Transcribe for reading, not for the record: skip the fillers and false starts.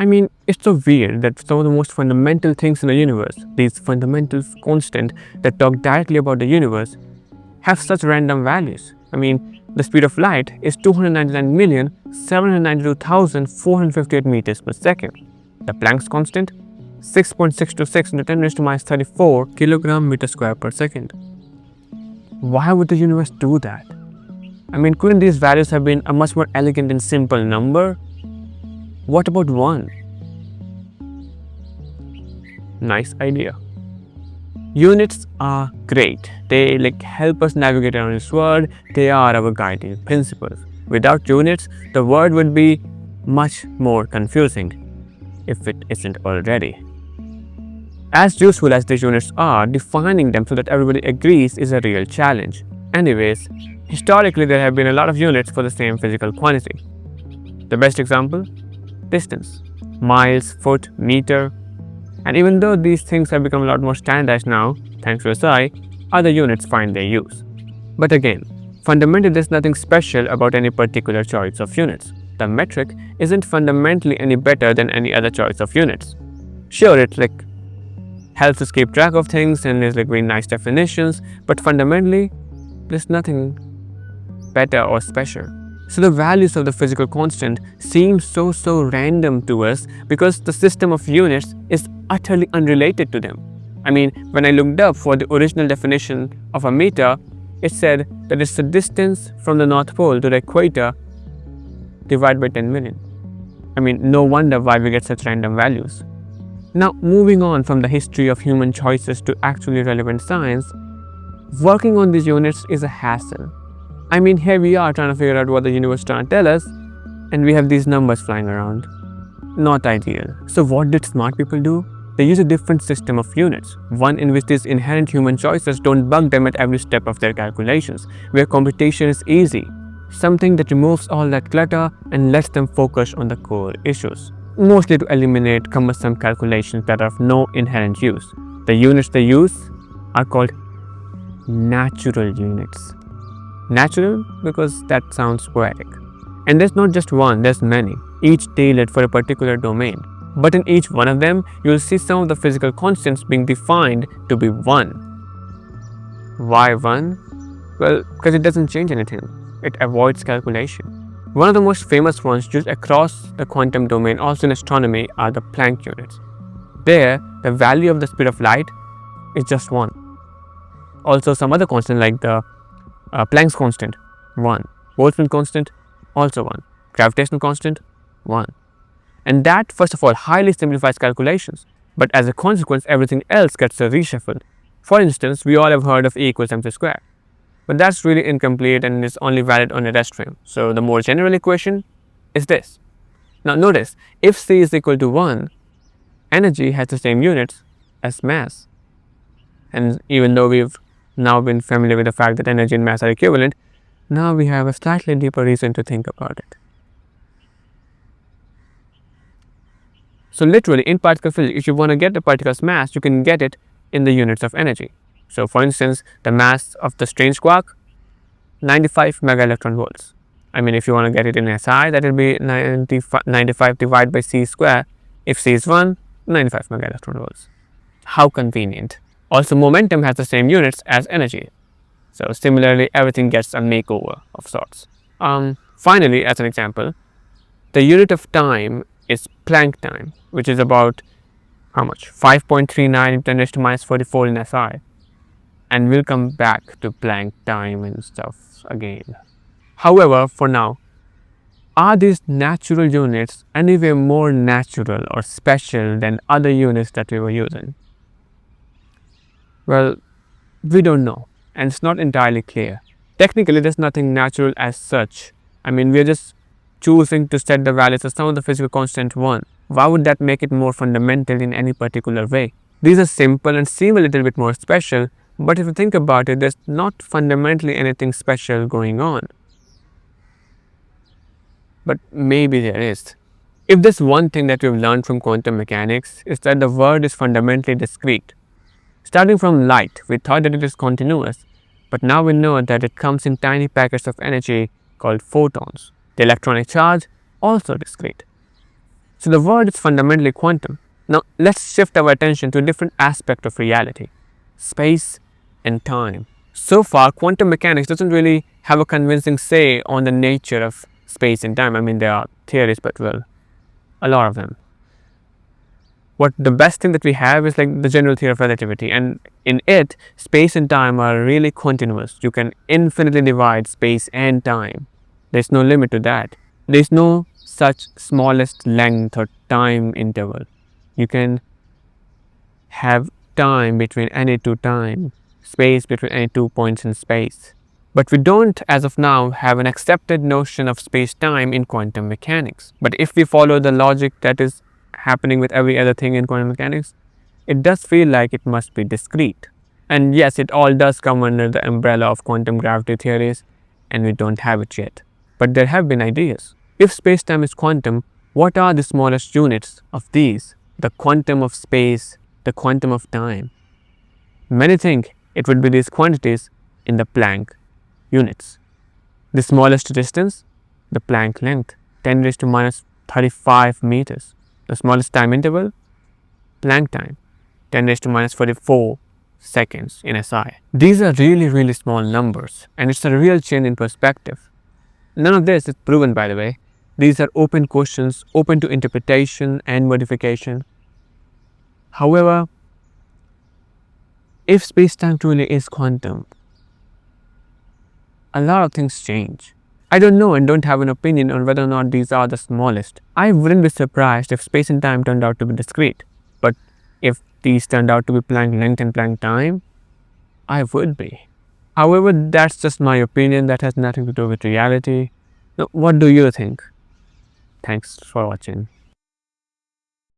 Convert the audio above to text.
I mean, it's so weird that some of the most fundamental things in the universe, these fundamental constants that talk directly about the universe, have such random values. I mean, the speed of light is 299,792,458 meters per second. The Planck's constant, 6.626 into 10 raised to minus 34 kilogram meter square per second. Why would the universe do that? I mean, couldn't these values have been a much more elegant and simple number? What about 1? Nice idea. Units are great. They help us navigate around this world. They are our guiding principles. Without units, the world would be much more confusing, if it isn't already. As useful as these units are, defining them so that everybody agrees is a real challenge. Anyways, historically there have been a lot of units for the same physical quantity. The best example? Distance. Miles, foot, meter. And even though these things have become a lot more standardized now, thanks to SI, other units find their use. But again, fundamentally there's nothing special about any particular choice of units. The metric isn't fundamentally any better than any other choice of units. Sure, it helps us keep track of things and there's very nice definitions, but fundamentally there's nothing better or special. So the values of the physical constant seem so random to us because the system of units is utterly unrelated to them. I mean, when I looked up for the original definition of a meter, it said that it's the distance from the North Pole to the equator divided by 10 million. I mean, no wonder why we get such random values. Now, moving on from the history of human choices to actually relevant science, working on these units is a hassle. I mean, here we are trying to figure out what the universe is trying to tell us, and we have these numbers flying around. Not ideal. So what did smart people do? They use a different system of units, one in which these inherent human choices don't bug them at every step of their calculations, where computation is easy, something that removes all that clutter and lets them focus on the core issues, mostly to eliminate cumbersome calculations that are of no inherent use. The units they use are called natural units. Natural because that sounds poetic. And there's not just one, there's many, each tailored for a particular domain. But in each one of them, you'll see some of the physical constants being defined to be 1. Why 1? Well, because it doesn't change anything. It avoids calculation. One of the most famous ones used across the quantum domain, also in astronomy, are the Planck units. There, the value of the speed of light is just 1. Also, some other constant like the Planck's constant, 1. Boltzmann constant, also 1. Gravitational constant, 1. And that, first of all, highly simplifies calculations. But as a consequence, everything else gets reshuffled. For instance, we all have heard of E equals mc squared. But that's really incomplete and is only valid on a rest frame. So the more general equation is this. Now notice, if C is equal to 1, energy has the same units as mass. And even though we've now been familiar with the fact that energy and mass are equivalent, now we have a slightly deeper reason to think about it. So literally in particle physics, if you want to get the particle's mass, you can get it in the units of energy. So for instance, the mass of the strange quark, 95 mega electron volts. I mean, if you want to get it in SI, that will be 95 divided by C square. If C is 1, 95 mega electron volts. How convenient. Also, momentum has the same units as energy. So similarly, everything gets a makeover of sorts. Finally, as an example, the unit of time is Planck time, which is about how much? 5.39 into 10 raised to minus 44 in SI. And we'll come back to Planck time and stuff again. However, for now, are these natural units anyway more natural or special than other units that we were using? Well, we don't know, and it's not entirely clear. Technically, there's nothing natural as such. I mean, we're just choosing to set the values of some of the physical constant 1. Why would that make it more fundamental in any particular way? These are simple and seem a little bit more special, but if you think about it, there's not fundamentally anything special going on. But maybe there is. If there's one thing that we've learned from quantum mechanics, is that the world is fundamentally discrete. Starting from light, we thought that it is continuous, but now we know that it comes in tiny packets of energy called photons. The electronic charge, also discrete. So the word is fundamentally quantum. Now let's shift our attention to a different aspect of reality: space and time. So far, quantum mechanics doesn't really have a convincing say on the nature of space and time. I mean, there are theories, but well, a lot of them. What the best thing that we have is like the general theory of relativity, and in it, space and time are really continuous. You can infinitely divide space and time. There's no limit to that. There's no such smallest length or time interval. You can have time between any two time, space between any 2 points in space. But we don't, as of now, have an accepted notion of space-time in quantum mechanics. But if we follow the logic that is happening with every other thing in quantum mechanics, it does feel like it must be discrete. And yes, it all does come under the umbrella of quantum gravity theories, and we don't have it yet. But there have been ideas. If space-time is quantum, what are the smallest units of these? The quantum of space, the quantum of time. Many think it would be these quantities in the Planck units. The smallest distance, the Planck length, 10 raised to minus 35 meters. The smallest time interval, Planck time, 10 raised to minus 44 seconds in SI. These are really small numbers, and it's a real change in perspective. None of this is proven, by the way. These are open questions, open to interpretation and modification. However, if space-time truly is quantum, a lot of things change. I don't know and don't have an opinion on whether or not these are the smallest. I wouldn't be surprised if space and time turned out to be discrete. But if these turned out to be Planck length and Planck time, I would be. However, that's just my opinion. That has nothing to do with reality. So what do you think? Thanks for watching.